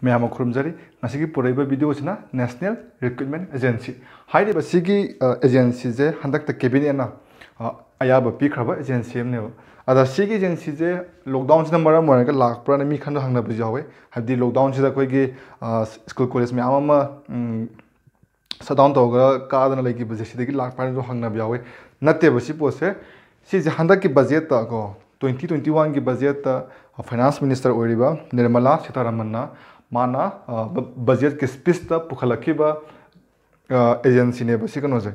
ma'am खुरमजरी पुरब वीडियोना national recruitment agency agency से हंदक cabinet अयाब पीख्रब agency अदा एजेंसी से लॉकडाउन से मरम लाप्राने मी खन हंगनबू यावे है लॉकडाउन से अखोगी स्कूल कॉलेज मैम शटडाउन तौर कादना लेकिबजे लाप्राने हंगनब यावे नत्तेब पोसे हंदक बजेट को 2021 की budget finance minister Nirmala Sitharaman माना बजेट की स्पीच पुखलखिब एजेंसी ने कनोजे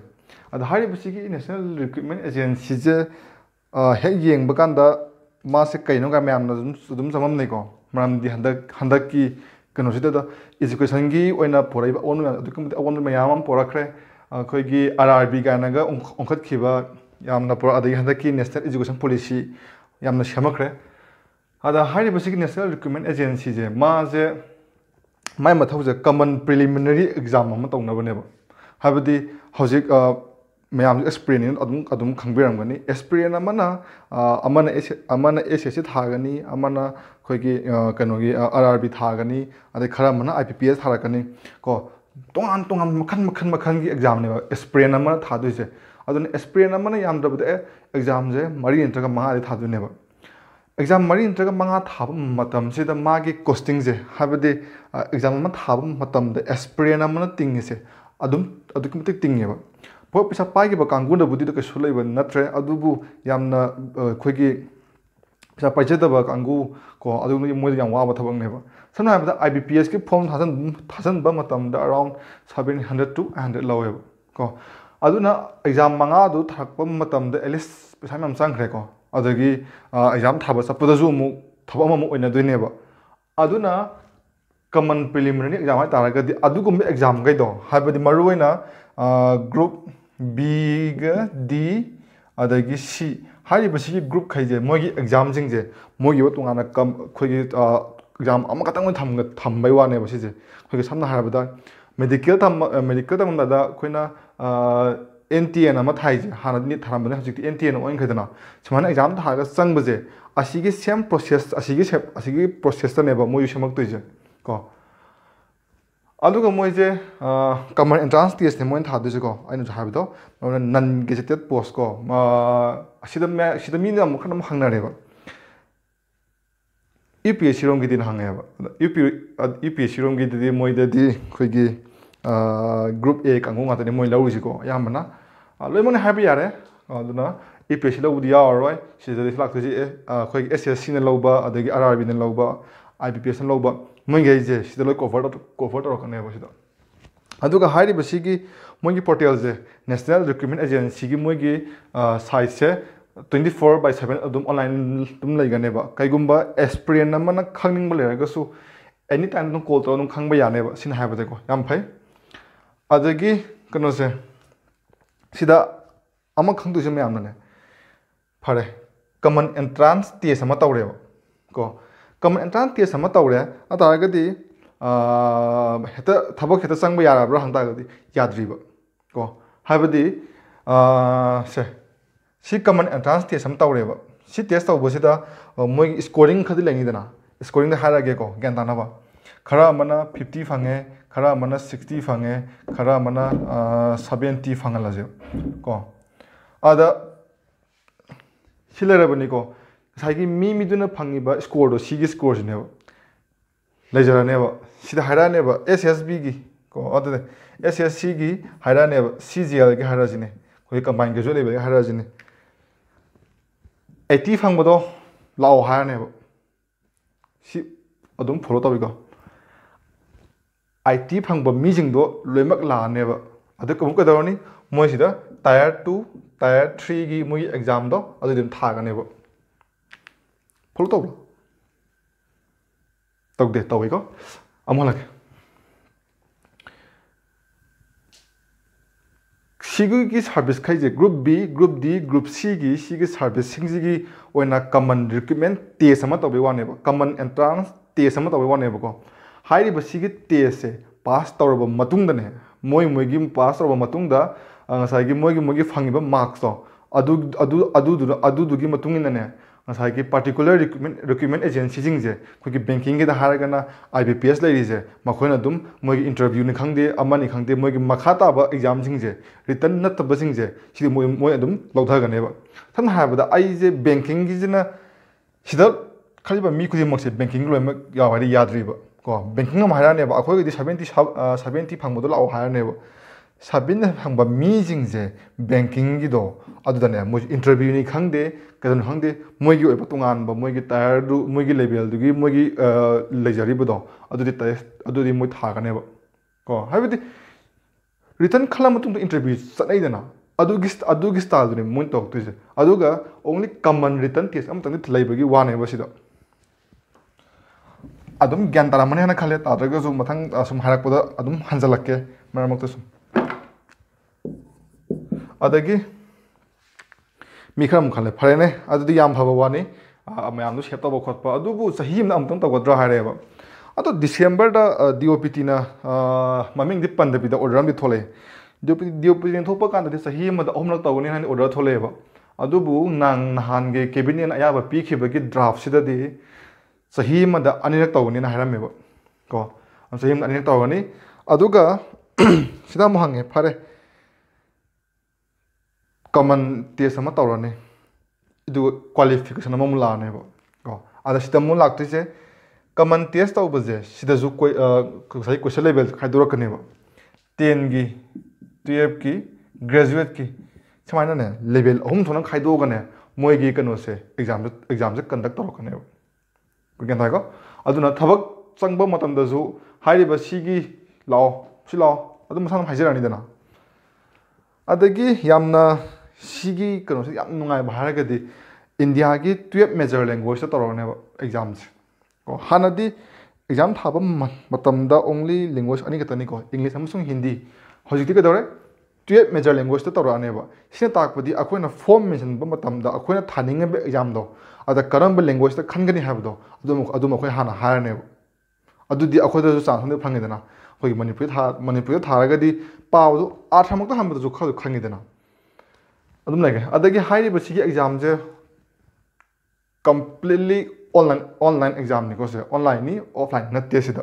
नेशनल रिक्रूटमेंट एजेंसी से हेक येंब कांदा मासे कईनो का मैम चममनेको मरमदी हंदक की कनोसीद एजुकेशन की पोरब अवोन मैम पोरख्रे अखोगी RRB कायनागा ओंखत्खिब यामना पोर हंदक की नेशनल एजुकेशन पॉलिसी यामना सेमख्रे नेशनल रिक्रूटमेंट एजेंसी से माजे माय मथौजे कॉमन प्रिलिमिनरी एग्जाम तौनबनेब हाबदी हौजिक मैम एक्सपीरियंस खंगबिरमगनी एक्सपीरियंस SSC थागनी अखोगी कनोगी RRB थागनी अदे खरा IPPS थारकनी को तोंगान तोंगान मखन मखन की एग्जाम ने एक्सपीरियंस थादुइसे अदुन एक्सपीरियंस यामद्रबदे एग्जाम से मरी नत्रगा मंगा थादुनेब एग्जाम मरी नत्रगा मंगा थाब मतमसिदा मागी कॉस्टिंग से हाबदे एग्जाम थाब मतमदे एक्सपीरियंस तिंगिसे अदुक तिंगेब पो पैसा पाइब कांगुनबुदी कई लेब नत्रे अदुबु यामना अखोगी पैसा पाइजदब कांगु को अदुनु मोइद याम वाब थबकनेब समना हाबदा IBPS की फॉर्म थाजनब मतमदा अराउंड 700 to 800 लवेब को अदुना एग्जाम मंगा दु थारकप मतमदा एटलीस्ट पैसा मैम चंखरे को अदगी एग्जाम थाब चपदसु अमु थबक अमु ओइनदुनेब अदुना कॉमन प्रिलिमिनरी एग्जाम है तारगदी अदुगुम एग्जाम गैदो हाबदी मरुइना ग्रुप B D अदगी C हारिबसी ग्रुप खैजे मोगी एग्जाम सिंजे मोगी तोंगाना कम खोगी एग्जाम अमकतंग थम्बै वाने बसिजे खोगी समना हारबदा मेडिकल तमदा खोइना NTN अमा थाइजे हानदि थारमबने हजिक NTN ओइन खैदना सुमान एग्जाम थागा चंगबजे असिगी सेम प्रोसेस असिगी प्रोसेस तनेबा मोयु समक्तोइजे को अदुगा मोइजे कॉमन एंट्रांस टेस्ट ने मोइन थादुजे को आइनो हाबदो नन गेजेटेड पोस्ट को सिदा मीना मखन हंगनारेबा UPSC रोम की दिन हंगेबा UPSC रोम की दिन मोइददी खोगी ग्रुप A कांगो ngaतने मोइ लौजिको यामना लोइमने हाबि यारे अदुना UPSC लौबुदि यावरोय सिदा लाक्तोजि खोगी SSC ने लौबा अदगी RRB ने लौबा IBPS ने लौबा मोइगेजे सिदा लोइ कवर तौरकनेबा सिदा अदुगा हारिबसिगी मोइगी पोर्टल से नेशनल रिक्रूटमेंट एजेंसी की मोइगी साइट से 24/7 अदुम ऑनलाइन तुम लेगनेबा कैगुम्बा एक्सपीरियंस नमना खंगनिंग लेरगसु एनी टाइम तुम कॉल तौर खंगबा यानेबा सिन हाबदेको याम फै अदगी कनोसे सिदा अमा खंगदुसे मैमने फरे कॉमन एंट्रांस टेस्ट अमा तौरेबा को कॉमन एंट्रांस टेस्ट अमा तौरे अतारगदी हेता थबक हेता चंगबा याराब्रा हंतागदी याद्रिबा को हाबदी से कॉमन एंट्रांस टेस्ट अमा तौरेबा सि टेस्ट तौबसिदा मोइ स्कोरिंग खदि लेंगिदना स्कोरिंग दा हारागे को ग्यान तानाबा खरा मना 50 फंगे खरा मना 60 फंगे खरा मना 70 फंगलाजे को आदा सिलेरबनी को साइगी मिदुना फंगिबा स्कोर दो सिगी स्कोर सिनेबा लेजरानेबा सिदा हारानेबा SSB की को अदे SSC की हारानेबा CGL की हाराजिने कोई कंबाइन के जो लेबे हाराजिने 80 फंगबदो लाओ हारानेबा सी अदुम फॉलो तबिको 80 फंगबा मीजिंगदो लोइमक लानेबा अदे कमुकदरनी मोइसिदा टायर 2 टायर 3 की मोइ एग्जाम दो अदुदिम थागनेबा फॉलो तौबो तौदे तौइको अमहलक सिगु की सर्विस खैजे group B group D group C की सिगी सर्विस सिंगी ओइना कॉमन रिक्रूटमेंट टेस्ट अमा तौबे वानेबा कॉमन एंट्रांस टेस्ट अमा तौबे वानेबा को हाइरिबा सिगी टेस्ट से पास तौरबा मतुंगदने मोइगी पास तौरबा मतुंगदा ngसाइगी मोइगी फंगिबा मार्क्स तो अदुदुगी मतुंगिनने ꯉꯁꯥꯏꯒꯤ ꯄꯥꯔꯇꯤꯀꯨꯂꯔ ꯔꯤꯀ꯭ꯔꯨꯠꯃꯦꯟ ꯑꯦꯖꯦꯟꯁꯤꯁꯤꯡꯁꯦ ꯑꯩꯈꯣꯏꯒꯤ ꯕꯦꯡꯀꯤꯡꯒꯤꯗ ꯍꯥꯏꯔꯒꯅ IBPS ꯂꯩꯔꯤꯁꯦ ꯃꯈꯣꯏꯅ ꯑꯗꯨꯝ ꯃꯣꯏꯒꯤ ꯏꯟꯇꯔꯚ꯭ꯌꯨꯅꯤ ꯈꯪꯗꯦ ꯑꯃꯅꯤ ꯈꯪꯗꯦ ꯃꯣꯏꯒꯤ ꯃꯈꯥ ꯇꯥꯕ ꯑꯦꯛꯖꯥꯝꯁꯤꯡꯁꯦ ꯔꯤꯇꯟ ꯅꯠꯇꯕꯁꯤꯡꯁꯦ ꯁꯤꯗꯤ ꯃꯣꯏ ꯑꯗꯨꯝ ꯂꯧꯊꯒꯅꯦꯕ ꯁꯝꯅ ꯍꯥꯏꯔꯕꯗ ꯑꯩꯁꯦ ꯕꯦꯡꯀꯤꯡꯒꯤꯁꯤꯅ ꯁꯤꯗ ꯈꯜꯂꯤꯕ ꯃꯤ ꯈꯨꯗꯤꯡꯃꯛꯁꯦ ꯕꯦꯡꯀꯤꯡ ꯂꯣꯏꯅꯃꯛ ꯌꯥꯎ ꯍꯥꯏꯗꯤ ꯌꯥꯗ꯭ꯔꯤꯕ ꯀꯣ ꯕꯦꯡꯀꯤꯡ ꯑꯃ ꯍꯥꯏꯔꯛꯑꯅꯦꯕ ꯑꯩꯈꯣꯏꯒꯤꯗꯤ 70 ꯐꯪꯕꯗꯣ ꯂꯥꯛꯑꯣ ꯍꯥꯏꯔꯅꯦꯕ 70 ꯐꯪꯕ ꯃꯤꯁꯤꯡꯁꯦ ꯕꯦꯡꯀꯤꯡꯒꯤꯗꯣ ꯑꯗꯨꯗꯅꯦ ꯃꯣꯏꯁꯦ ꯏꯟꯇꯔꯚ꯭ꯌꯨꯅꯤ ꯈꯪꯗꯦ ꯀꯩꯗꯧꯅꯤ ꯈꯪꯗꯦ ꯃꯣꯏꯒꯤ ꯑꯣꯏꯕ ꯇꯣꯉꯥꯟꯕ ꯃꯣꯏꯒꯤ ꯇꯥꯌꯔꯗꯨ ꯃꯣꯏꯒꯤ ꯂꯦꯚꯦꯜꯗꯨꯒꯤ ꯃꯣꯏꯒꯤ ꯂꯩꯖꯔꯤꯕꯗꯣ ꯑꯗꯨꯗꯤ ꯃꯣꯏ ꯊꯥꯒꯅꯦꯕ ꯀꯣ ꯍꯥꯏꯕꯗꯤ ꯔꯤꯇꯟ ꯈꯜꯂ ꯃꯇꯨꯡꯗ ꯏꯟꯇꯔꯚ꯭ꯌꯨ ꯆꯠꯅꯩꯗꯅ ꯑꯗꯨꯒꯤ ꯁ꯭ꯇꯥꯏꯜꯗꯨꯅꯦ ꯃꯣꯏꯅ ꯇꯧꯔꯛꯇꯣꯏꯁꯦ ꯑꯗꯨꯒ ꯑꯣꯡꯂꯤ ꯀꯃꯟ ꯔꯤꯇꯟ ꯇꯦꯁ ꯑꯃꯇꯪꯗꯤ ꯂꯩꯕꯒꯤ ꯋꯥꯅꯦꯕ ꯁꯤꯗ ꯑꯗꯨꯝ ꯒ꯭ꯌꯥꯟ ꯇꯥꯔꯝꯃꯅꯤ ꯍꯥꯏꯅ ꯈꯜꯂꯦ ꯇꯥꯗ꯭ꯔꯒꯁꯨ ꯃꯊꯪ ꯁꯨꯝ ꯍꯥꯏꯔꯛꯄꯗ ꯑꯗꯨꯝ ꯍꯟꯖꯜꯂꯛꯀꯦ ꯃꯔꯛ ꯃꯔꯛꯇ ꯁꯨꯝ ꯑꯗꯒꯤ ꯃꯤ ꯈꯔ ꯑꯃꯨꯛ ꯈꯜꯂꯦ ꯐꯔꯦꯅꯦ ꯑꯗꯨꯗꯤ ꯌꯥꯝ ꯐꯕ ꯋꯥꯅꯤ ꯃꯌꯥꯝꯗꯣ ꯁꯦꯞ ꯇꯧꯕ ꯈꯣꯠꯄ ꯑꯗꯨꯕꯨ ꯆꯍꯤ ꯑꯃꯗ ꯑꯃꯨꯛꯇꯪ ꯇꯧꯒꯗ꯭ꯔꯥ ꯍꯥꯏꯔꯦꯕ ꯑꯗꯣ ꯗꯤꯁꯦꯝꯕꯔꯗ DOPTꯅ ꯃꯃꯤꯡꯗꯤ ꯄꯟꯗꯕꯤꯗ ꯑꯣꯔꯗꯔ ꯑꯃꯗꯤ ꯊꯣꯛꯂꯛꯑꯦ DOPTꯅ ꯊꯣꯛꯄ ꯀꯥꯟꯗꯗꯤ ꯆꯍꯤ ꯑꯃꯗ 3ꯔꯛ ꯇꯧꯒꯅꯤ ꯍꯥꯏꯅ ꯑꯣꯔꯗꯔ ꯊꯣꯛꯂꯛꯑꯦꯕ ꯑꯗꯨꯕꯨ ꯅꯍꯥꯟꯒꯤ ꯀꯦꯕꯤꯅꯦꯠꯅ ꯑꯌꯥꯕ ꯄꯤꯈꯤꯕꯒꯤ ꯗ꯭ꯔꯥꯐꯁꯤꯗꯗꯤ ꯆꯍꯤ ꯑꯃꯗ 2ꯔꯛ ꯇꯧꯒꯅꯤꯅ ꯍꯥꯏꯔꯝꯃꯦꯕ ꯀꯣ ꯆꯍꯤ ꯑꯃꯗ 2ꯔꯛ ꯇꯧꯒꯅꯤ ꯑꯗꯨꯒ ꯁꯤꯗ ꯑꯃꯨꯛ ꯍꯪꯉꯦ ꯐꯔꯦ ꯀꯃꯟ ꯇꯦꯁ ꯑꯃ ꯇꯧꯔꯅꯤ ꯑꯗꯨꯒ ꯀ꯭ꯋꯥꯂꯤꯐꯤꯀꯦꯁꯟ ꯑꯃꯃꯨꯛ ꯂꯥꯛꯑꯅꯦꯕ ꯀꯣ ꯑꯗ ꯁꯤꯗ ꯑꯃꯨꯛ ꯂꯥꯛꯇꯣꯏꯁꯦ ꯀꯃꯟ ꯇꯦꯁ ꯇꯧꯕꯁꯦ ꯁꯤꯗꯁꯨ ꯉꯁꯥꯏ ꯀꯣꯏꯁꯟ ꯂꯦꯚꯦꯜ ꯈꯥꯏꯗꯣꯔꯛꯀꯅꯦꯕ 10ꯒꯤ 12ꯒꯤ ꯒ꯭ꯔꯦꯖꯨꯋꯦꯠꯀꯤ ꯁꯨꯃꯥꯏꯅꯅꯦ ꯂꯦꯚꯦꯜ 3 ꯊꯣꯛꯅ ꯈꯥꯏꯗꯣꯛꯑꯒꯅꯦ ꯃꯣꯏꯒꯤ ꯀꯩꯅꯣꯁꯦ ꯑꯦꯛꯖꯥꯝꯁꯦ ꯀꯟꯗꯛ ꯇꯧꯔꯛꯀꯅꯦꯕ ꯒ꯭ꯌꯥꯟ ꯇꯥꯏꯀꯣ ꯑꯗꯨꯅ ꯊꯕꯛ ꯆꯪꯕ ꯃꯇꯝꯗꯁꯨ ꯍꯥꯏꯔꯤꯕ ꯁꯤ ꯂꯥꯛꯑꯣ ꯑꯗꯨꯝ ꯃꯁꯥꯅ ꯍꯥꯏꯖꯔꯛꯑꯅꯤꯗꯅ ꯑꯗꯒꯤ ꯌꯥꯝꯅ ꯁꯤꯒꯤ ꯀꯩꯅꯣꯁꯦ ꯌꯥꯝ ꯅꯨꯡꯉꯥꯏꯕ ꯍꯥꯏꯔꯒꯗꯤ ꯏꯟꯗꯤꯌꯥꯒꯤ 12 ꯃꯦꯖꯔ ꯂꯦꯡꯒ꯭ꯋꯦꯖꯇ ꯇꯧꯔꯛꯅꯦꯕ ꯑꯦꯛꯖꯥꯝꯁꯦ ꯀꯣ ꯍꯥꯟꯅꯗꯤ ꯑꯦꯛꯖꯥꯝ ꯊꯥꯕ ꯃꯇꯝꯗ ꯑꯣꯡꯂꯤ ꯂꯦꯡꯒ꯭ꯋꯦꯖ 2 ꯈꯛꯇꯅꯤꯀꯣ ꯏꯪꯂꯤꯁ ꯑꯃꯁꯨꯡ ꯍꯤꯟꯗꯤ ꯍꯧꯖꯤꯛꯇꯤ ꯀꯩꯗꯧꯔꯦ 12 ꯃꯦꯖꯔ ꯂꯦꯡꯒ꯭ꯋꯦꯖꯇ ꯇꯧꯔꯛꯑꯅꯦꯕ ꯁꯤꯅ ꯇꯥꯛꯄꯗꯤ ꯑꯩꯈꯣꯏꯅ ꯐꯣꯔꯝ ꯃꯦꯟꯁꯤꯟꯕ ꯃꯇꯝꯗ ꯑꯩꯈꯣꯏꯅ ꯊꯥꯅꯤꯡꯉꯤꯕ ꯑꯦꯛꯖꯥꯝꯗꯣ ꯑꯗ ꯀꯔꯝꯕ ꯂꯦꯡꯒ꯭ꯋꯦꯖꯇ ꯈꯟꯒꯅꯤ ꯍꯥꯏꯕꯗꯣ ꯑꯗꯨꯝ ꯑꯩꯈꯣꯏ ꯍꯥꯟꯅ ꯍꯥꯏꯔꯅꯦꯕ ꯑꯗꯨꯗꯤ ꯑꯩꯈꯣꯏꯗꯁꯨ ꯆꯥꯟꯁ ꯑꯃꯗꯤ ꯐꯪꯉꯤꯗꯅ ꯑꯩꯈꯣꯏꯒꯤ ꯃꯅꯤꯄꯨꯔꯗ ꯊꯥꯔꯒꯗꯤ ꯄꯥꯕꯗꯣ ꯑꯥꯔꯊꯃꯛꯇ ꯍꯟꯕꯗꯁꯨ ꯈꯔ ꯈꯪꯉꯤꯗꯅ ꯑꯗꯨꯝ ꯂꯩꯒꯦ ꯑꯗꯒꯤ ꯍꯥꯏꯔꯤꯕ ꯁꯤꯒꯤ ꯑꯦꯛꯖꯥꯝꯁꯦ ꯀꯝꯄ꯭ꯂꯤꯠꯂꯤ ꯑꯣꯟꯂꯥꯏꯟ ꯑꯦꯛꯖꯥꯝꯅꯤꯀꯣ ꯁꯦ ꯑꯣꯟꯂꯥꯏꯟꯅꯤ ꯑꯣꯐꯂꯥꯏꯟ ꯅꯠꯇꯦ ꯁꯤꯗ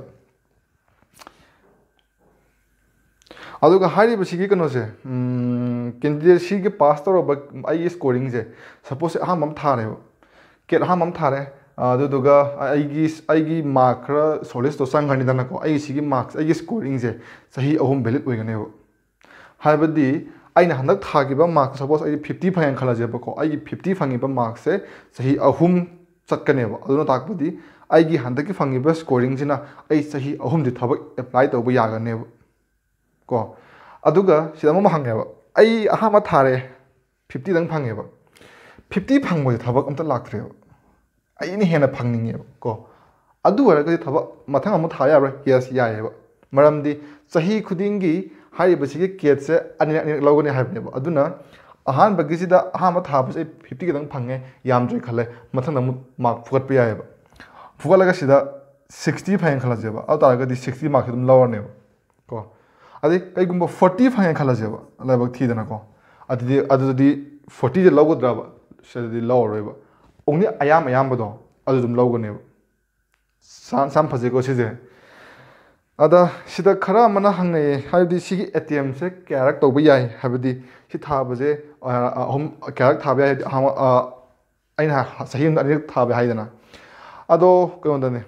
ꯑꯗꯨꯒ ꯍꯥꯏꯔꯤꯕ ꯁꯤꯒꯤ ꯀꯩꯅꯣꯁꯦ ꯀꯦꯟꯗꯤꯗꯦꯠ ꯁꯤꯒꯤ ꯄꯥꯁ ꯇꯧꯔꯕ ꯑꯩꯒꯤ ꯁ꯭ꯀꯣꯔꯤꯡꯁꯦ ꯁꯄꯣꯁ ꯑꯍꯥꯟꯕ ꯑꯃ ꯊꯥꯔꯦꯕ ꯀꯦꯠ ꯑꯍꯥꯟꯕ ꯑꯃ ꯊꯥꯔꯦ ꯑꯗꯨꯗꯨꯒ ꯑꯩꯒꯤ ꯃꯥꯔꯛ ꯈꯔ ꯁꯣꯂꯤꯁꯇꯣ ꯆꯪꯈ꯭ꯔꯅꯤꯗꯅꯀꯣ ꯑꯩꯒꯤ ꯁꯤꯒꯤ ꯃꯥꯔꯛꯁ ꯑꯩꯒꯤ ꯁ꯭ꯀꯣꯔꯤꯡꯁꯦ ꯆꯍꯤ 3 ꯚꯦꯂꯤꯠ ꯑꯣꯏꯒꯅꯦꯕ ꯍꯥꯏꯕꯗꯤ ꯑꯩꯅ ꯍꯟꯗꯛ ꯊꯥꯈꯤꯕ ꯃꯥꯔꯛ ꯁꯄꯣꯁ ꯑꯩ 50 ꯐꯪꯉꯦꯅ ꯈꯜꯂꯁꯦꯕꯀꯣ ꯑꯩꯒꯤ 50 ꯐꯪꯉꯤꯕ ꯃꯥꯔꯛꯁꯦ ꯆꯍꯤ 3 ꯆꯠꯀꯅꯦꯕ ꯑꯗꯨꯅ ꯇꯥꯛꯄꯗꯤ ꯑꯩꯒꯤ ꯍꯟꯗꯛꯀꯤ ꯐꯪꯉꯤꯕ ꯁ꯭ꯀꯣꯔꯤꯡꯁꯤꯅ ꯑꯩ ꯆꯍꯤ 3ꯗꯤ ꯊꯕꯛ ꯑꯦꯄ꯭ꯂꯥꯏ ꯇꯧꯕ ꯌꯥꯒꯅꯦꯕ ꯀꯣ ꯑꯗꯨꯒ ꯁꯤꯗ ꯑꯃ ꯍꯪꯉꯦꯕ ꯑꯩ ꯑꯍꯥꯟꯕ ꯊꯥꯔꯦ 50ꯗꯪ ꯐꯪꯉꯦꯕ 50 ꯐꯪꯕꯁꯦ ꯊꯕꯛ ꯑꯝꯇ ꯂꯥꯛꯇ꯭ꯔꯦꯕ ꯑꯩꯅ ꯍꯦꯟꯅ ꯐꯪꯅꯤꯡꯉꯦꯕ ꯀꯣ ꯑꯗꯨ ꯑꯣꯏꯔꯒꯗꯤ ꯊꯕꯛ ꯃꯊꯪ ꯑꯃꯨꯛ ꯊꯥ ꯌꯥꯔꯣꯏ ꯌꯦꯁ ꯌꯥꯏꯑꯕ ꯃꯔꯝꯗꯤ ꯆꯍꯤ ꯈꯨꯗꯤꯡꯒꯤ ꯍꯥꯏꯔꯤꯕꯁꯤꯒꯤ ꯀꯦꯠꯁꯦ ꯑꯅꯤꯔꯛ ꯂꯧꯒꯅꯤ ꯍꯥꯏꯕꯅꯦꯕ ꯑꯗꯨꯅ ꯑꯍꯥꯟꯕꯒꯤꯁꯤꯗ ꯑꯍꯥꯟꯕ ꯊꯥꯕꯁꯦ ꯑꯩ 50 ꯈꯤꯇꯪ ꯐꯪꯉꯦ ꯌꯥꯝꯗ꯭ꯔꯦ ꯈꯜꯂꯦ ꯃꯊꯪꯗ ꯑꯃꯨꯛ ꯃꯥꯔꯛ ꯐꯨꯒꯠꯄ ꯌꯥꯏꯑꯕ ꯐꯨꯒꯠꯂꯒ ꯁꯤꯗ 60 ꯐꯪꯉꯦ ꯈꯜꯂꯁꯦꯕ ꯑꯗꯨ ꯇꯥꯔꯒꯗꯤ 60 ꯃꯥꯔꯛꯁꯦ ꯑꯗꯨꯝ ꯂꯧꯔꯅꯦꯕ ꯀꯣ ꯑꯗꯩ ꯀꯩꯒꯨꯝꯕ 40 ꯐꯪꯉꯦ ꯈꯜꯂꯁꯦꯕ ꯂꯥꯏꯕꯛ ꯊꯤꯗꯅꯀꯣ ꯑꯗꯨꯗꯤ 40ꯁꯦ ꯂꯧꯒꯗ꯭ꯔꯕ ꯁꯤꯗꯗꯤ ꯂꯧꯔꯔꯣꯏꯕ ꯑꯣꯡꯂꯤ ꯑꯌꯥꯝꯕꯗꯣ ꯑꯗꯨ ꯑꯗꯨꯝ ꯂꯧꯒꯅꯦꯕ ꯆꯥꯟꯁ ꯌꯥꯝ ꯐꯖꯩꯀꯣ ꯁꯤꯁꯦ ꯑꯗ ꯁꯤꯗ ꯈꯔ ꯑꯃꯅ ꯍꯪꯅꯩꯌꯦ ꯍꯥꯏꯕꯗꯤ ꯁꯤꯒꯤ ꯑꯦꯇꯦꯝꯁꯦ ꯀꯌꯥꯔꯛ ꯇꯧꯕ ꯌꯥꯏ ꯍꯥꯏꯕꯗꯤ ꯁꯤ ꯊꯥꯕꯁꯦ ꯀꯌꯥꯔꯛ ꯊꯥꯕ ꯌꯥꯏ ꯑꯩꯅ ꯆꯍꯤ ꯑꯃꯗ 2ꯔꯛ ꯊꯥꯕ ꯍꯥꯏꯗꯅ ꯑꯗꯣ ꯀꯩꯅꯣꯗꯅꯦ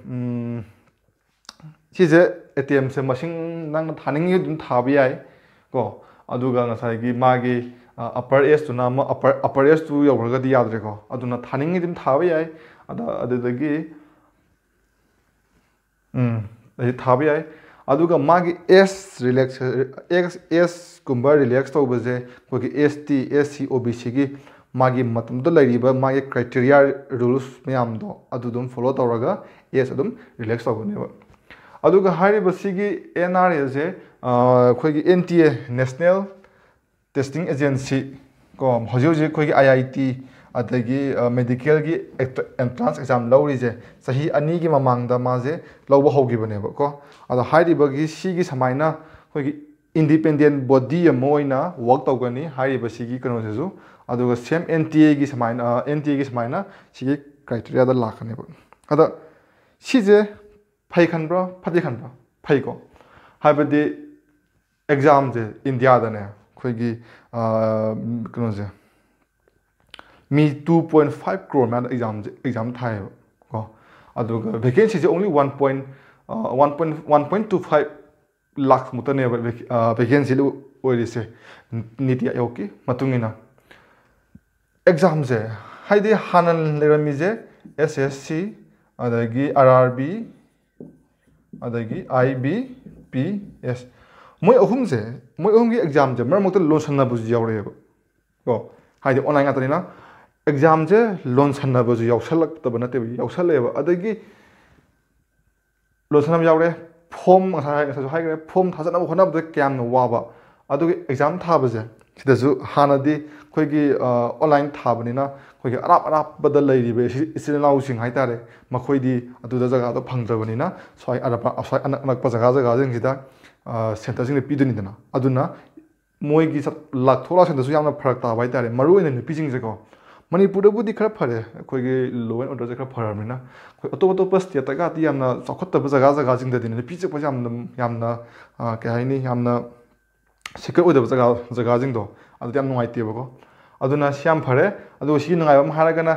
ꯁꯤꯁꯦ ꯑꯦꯇꯦꯝꯁꯦ ꯃꯁꯤꯡ ꯅꯪꯅ ꯊꯥꯅꯤꯡꯉꯤ ꯑꯗꯨꯝ ꯊꯥꯕ ꯌꯥꯏ ꯀꯣ ꯑꯗꯨꯒ ꯉꯁꯥꯏꯒꯤ ꯃꯥꯒꯤ ꯑꯞꯄꯔ ꯑꯦꯖꯇꯨꯅ ꯑꯃ ꯑꯞꯄꯔ ꯑꯦꯖꯇꯨ ꯌꯧꯈ꯭ꯔꯒꯗꯤ ꯌꯥꯗ꯭ꯔꯦꯀꯣ ꯑꯗꯨꯅ ꯊꯥꯅꯤꯡꯉꯤ ꯑꯗꯨꯝ ꯊꯥꯕ ꯌꯥꯏ ꯑꯗꯨꯗꯒꯤ ꯊꯥꯕ ꯌꯥꯏ ꯑꯗꯨꯒ ꯃꯥꯒꯤ ꯑꯦꯖꯀꯨꯝꯕ ꯔꯤꯂꯦꯛꯁ ꯇꯧꯕꯁꯦ ꯑꯩꯈꯣꯏꯒꯤ ST SC OBCꯒꯤ ꯃꯥꯒꯤ ꯃꯇꯝꯗꯨꯗ ꯂꯩꯔꯤꯕ ꯃꯥꯒꯤ ꯀ꯭ꯔꯥꯏꯇꯦꯔꯤꯌꯥ ꯔꯨꯜꯁ ꯃꯌꯥꯝꯗꯣ ꯑꯗꯨ ꯑꯗꯨꯝ ꯐꯣꯂꯣ ꯇꯧꯔꯒ ꯑꯦꯖ ꯑꯗꯨꯝ ꯔꯤꯂꯦꯛꯁ ꯇꯧꯒꯅꯦꯕ ꯑꯗꯨꯒ ꯍꯥꯏꯔꯤꯕ ꯁꯤꯒꯤ NRAꯁꯦ ꯑꯩꯈꯣꯏꯒꯤ NTA ꯅꯦꯁꯅꯦꯜ ꯇꯦꯁꯇꯤꯡ ꯑꯦꯖꯦꯟꯁꯤ ꯀꯣ ꯍꯧꯖꯤꯛ ꯑꯩꯈꯣꯏꯒꯤ IIT ꯑꯗꯒꯤ ꯃꯦꯗꯤꯀꯦꯜꯒꯤ ꯑꯦꯟꯇ꯭ꯔꯥꯟꯁ ꯑꯦꯛꯖꯥꯝ ꯂꯧꯔꯤꯁꯦ ꯆꯍꯤ 2ꯒꯤ ꯃꯃꯥꯡꯗ ꯃꯥꯁꯦ ꯂꯧꯕ ꯍꯧꯈꯤꯕꯅꯦꯕ ꯀꯣ ꯑꯗꯣ ꯍꯥꯏꯔꯤꯕꯒꯤ ꯁꯤꯒꯤ ꯁꯨꯃꯥꯏꯅ ꯑꯩꯈꯣꯏꯒꯤ independent body ama oina work tawgani hariba sigi kano sesu aduga same NTA gi samaina NTA gi samaina sigi criteria da lakane ba ada sije phai khanbra phati khanbra phai ko habadi exam je India da ne khoi gi kano je mi 2.5 crore man exam thai ko aduga vacancy is only 1.25 lakh mutane vacancy lu oirise niti ayoki matungina exam je haide hanan lerami je SSC adagi RRB adagi IBPS moi ahum gi exam je mar mokta loan sanna bu jawre ko haide online atanina exam je loan sanna bu yawsalak tabana te yawsaleba adagi loan sanna yawre form haigre form thajana bu khona bu kyam no waba adugi exam thaba je sidasu hanadi khoigi online thabanina khoigi arap bada leiribe isinau sing haitare makhoidi aduda jaga do phangdrabanina soi anak pa jaga jing sida center sing piduni dana aduna moigi lak thola center su yamna pharak ta bai tare maru ina nupi jing je ko manipur budi khara phare khoigi law and order khara pharamina khoi auto state ga ti yamna chokhat ba jaga jing da din pi che pa yamna ke haini yamna secret order jaga jing do adu yam nungai te ba ko aduna syam phare adu si nungai bam haragana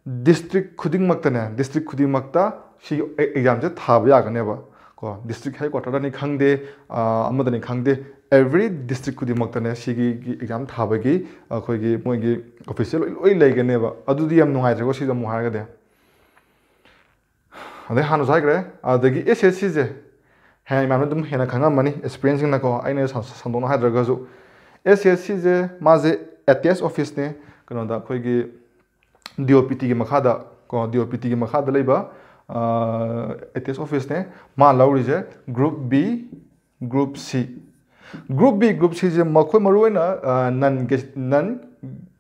district khuding maktane district khuding makta si exam je thaba ya gane ba ko district headquarter ni khangde amadani khangde every district khuding maktane si gi exam thaba gi khoi gi moi gi official oi legane ba adu di yam nungai ko si jam haraga de ade hanu saigre adagi SSC je hai man dum hena khanga mani experience na ko aina sandona hadraga ju SSC je maze ATS office ne kano da khoi gi DOPT gi makhada ko DOPT gi makhada leiba ATS office ne ma lauri je group B group C group C je makhoi maruina non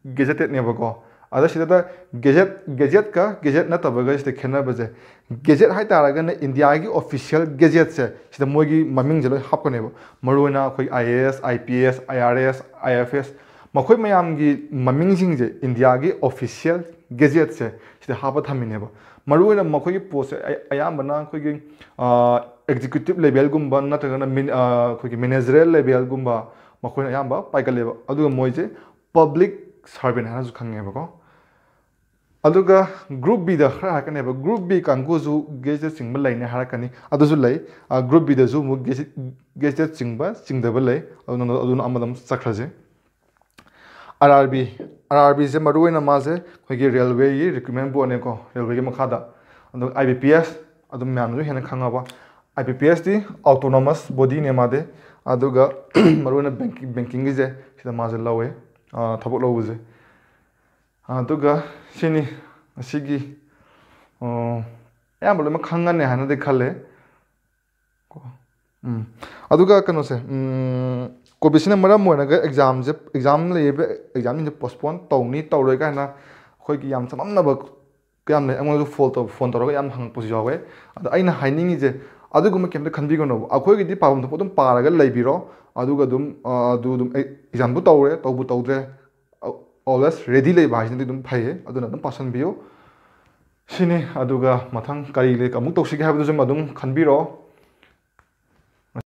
gazetted ne ba ko ada sida gazette na tabaga sida khena baje gazette hai taraga na India gi official gazette se sida mogi maming jelo hap kone ba maruina khoi IAS IPS IRS IFS makhoi mayam gi maming jing je India gi official gazette se sida hapa thamine ba maruina makhoi gi post ayam bana khoi gi executive level gumba na taga na khoi gi managerial level gumba makhoi ayam ba paikale ba adu moi je public servant hana ju khange ba ko aduga group B da khara hakane ba group B kangu ju gazette singba laine harakani adu ju lai group B da ju mu gazette singba singda ba lai aduna amadam sakhraje RRB je maruina ma je khogi railway yi recruitment bo ne ko railway gi makhada adu IBPS adu myam ju hena khanga ba IBPS di autonomous body ne ma de aduga maruina banking gi je sida ma je lawe thapok lawu je aduga sini asigi ayam bolo ma khangane hana de khale ko aduga kano se covid sina maram mo na ga exam ni postpone tawni tawroi ka na khoi gi yam samam na ba kyam le among phone to yam hang posi jawe adu aina haining je aduguma kemda khanbi gono akhoi gi di pawam to dum paraga leibiro aduga dum exam bu tawre always ready lay ba jin dum phai aduna dum pasan biyo sini aduga mathang kari le kamuk tawsi ga habdu jum adum khanbiro